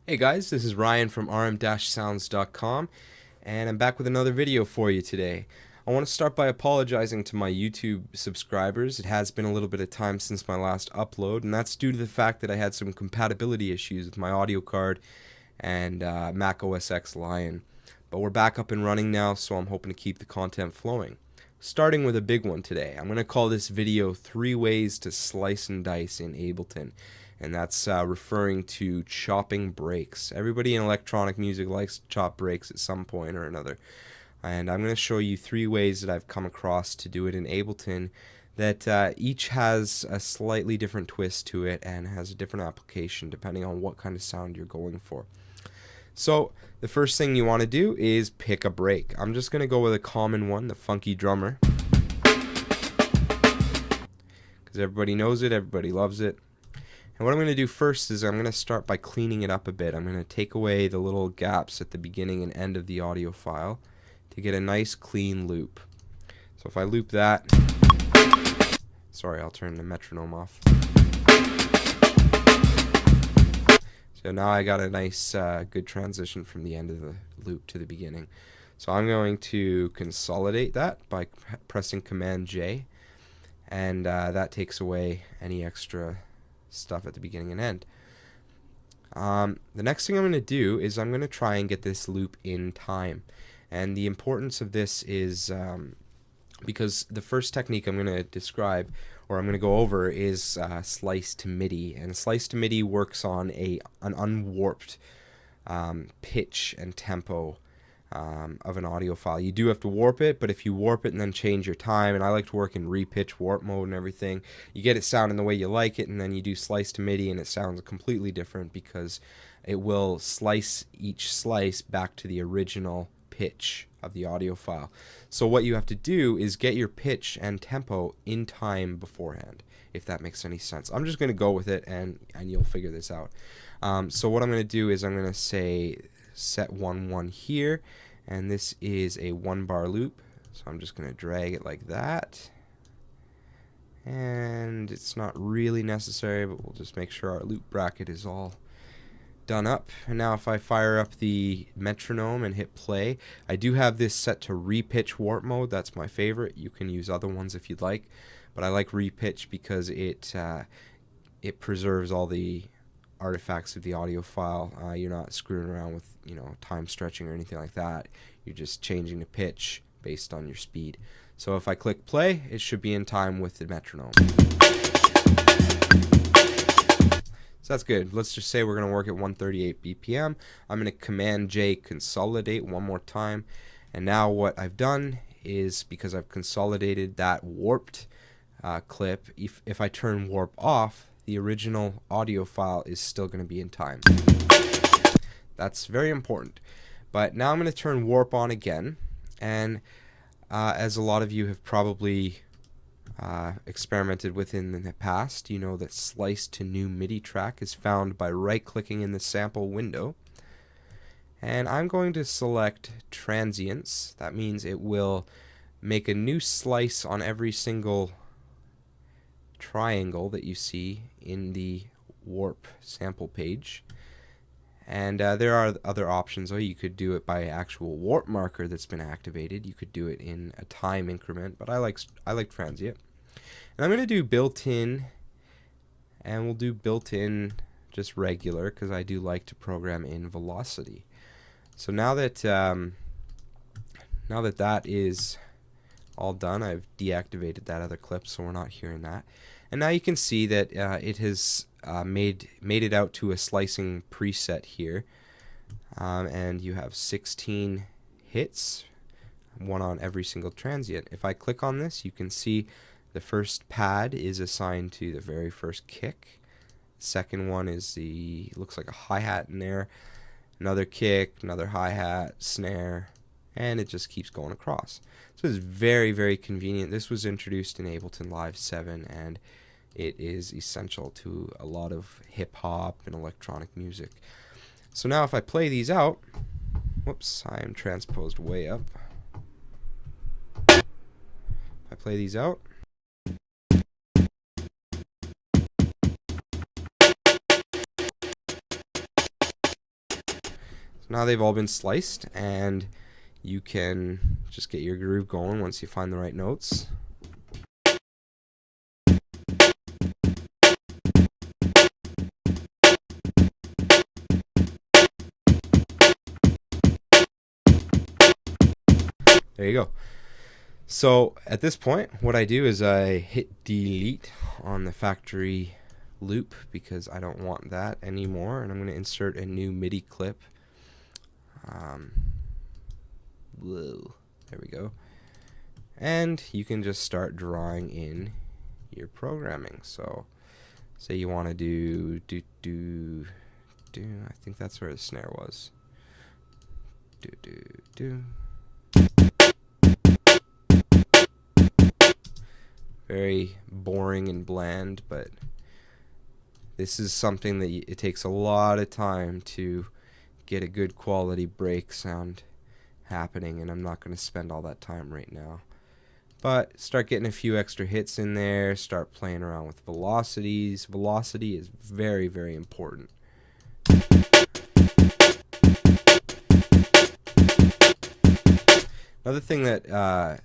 Hey guys, this is Ryan from rm-sounds.com, and I'm back with another video for you today. I want to start by apologizing to my YouTube subscribers. It has been a little bit of time since my last upload, and that's due to the fact that I had some compatibility issues with my audio card and Mac OS X Lion. But we're back up and running now, so I'm hoping to keep the content flowing. Starting with a big one today. I'm going to call this video 3 Ways to Slice and Dice in Ableton. And that's referring to chopping breaks. Everybody in electronic music likes to chop breaks at some point or another. And I'm going to show you 3 ways that I've come across to do it in Ableton that each has a slightly different twist to it and has a different application depending on what kind of sound you're going for. So the first thing you want to do is pick a break. I'm just going to go with a common one, the funky drummer. Because everybody knows it, everybody loves it. And what I'm going to do first is I'm going to start by cleaning it up a bit. I'm going to take away the little gaps at the beginning and end of the audio file to get a nice clean loop. So if I loop that, sorry, I'll turn the metronome off. So now I got a nice good transition from the end of the loop to the beginning. So I'm going to consolidate that by pressing Command J, and that takes away any extra stuff at the beginning and end. The next thing I'm going to do is I'm going to try and get this loop in time. And the importance of this is because the first technique I'm going to describe, or I'm going to go over, is slice to Midi. And slice to Midi works on an unwarped pitch and tempo of an audio file. You do have to warp it, but if you warp it and then change your time, and I like to work in repitch warp mode and everything, you get it sounding the way you like it, and then you do slice to Midi and it sounds completely different because it will slice each slice back to the original pitch of the audio file. So what you have to do is get your pitch and tempo in time beforehand, if that makes any sense. I'm just going to go with it and you'll figure this out. So what I'm going to do is I'm going to say set 1-1 here, and this is a 1-bar loop, so I'm just going to drag it like that, and it's not really necessary, but we'll just make sure our loop bracket is all done up. And now if I fire up the metronome and hit play, I do have this set to repitch warp mode. That's my favorite. You can use other ones if you'd like, but I like repitch because it preserves all the artifacts of the audio file. You're not screwing around with time stretching or anything like that. You're just changing the pitch based on your speed. So if I click play, it should be in time with the metronome. So that's good. Let's just say we're going to work at 138 BPM. I'm going to Command J consolidate one more time. And now what I've done is, because I've consolidated that warped clip, if I turn warp off, the original audio file is still going to be in time. That's very important. But now I'm going to turn warp on again, and as a lot of you have probably experimented with in the past, you know that slice to new MIDI track is found by right-clicking in the sample window. And I'm going to select transients. That means it will make a new slice on every single triangle that you see in the warp sample page. And there are other options. You could do it by actual warp marker that's been activated. You could do it in a time increment, but I like transient. And I'm going to do built-in, and we'll do built-in just regular because I do like to program in velocity. So now that that is all done, I've deactivated that other clip, so we're not hearing that. And now you can see that it has made it out to a slicing preset here, and you have 16 hits, one on every single transient. If I click on this, you can see the first pad is assigned to the very first kick. Second one is looks like a hi-hat in there, another kick, another hi-hat, snare, and it just keeps going across. So it's very, very convenient. This was introduced in Ableton Live 7, and it is essential to a lot of hip-hop and electronic music. So now if I play these out, whoops, I am transposed way up. If I play these out, So now they've all been sliced, and you can just get your groove going once you find the right notes. There you go. So at this point, what I do is I hit delete on the factory loop because I don't want that anymore, and I'm going to insert a new Midi clip. Whoa, there we go. And you can just start drawing in your programming. So say you want to do, I think that's where the snare was. Do. Very boring and bland, but this is something that it takes a lot of time to get a good quality break sound happening, and I'm not going to spend all that time right now. But start getting a few extra hits in there, start playing around with velocities. Velocity is very, very important. Another thing that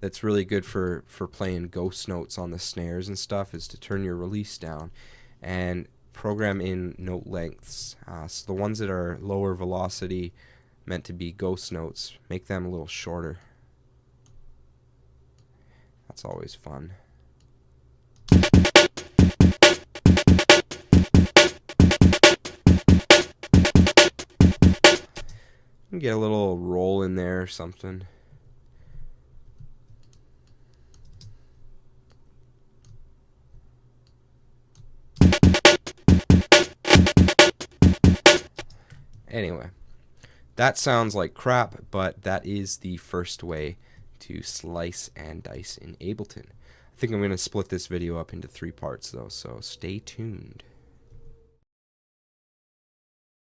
that's really good for playing ghost notes on the snares and stuff is to turn your release down and program in note lengths. So the ones that are lower velocity, meant to be ghost notes, make them a little shorter. That's always fun. Get a little roll in there or something. Anyway, that sounds like crap, but that is the first way to slice and dice in Ableton. I think I'm going to split this video up into 3 parts though, so stay tuned.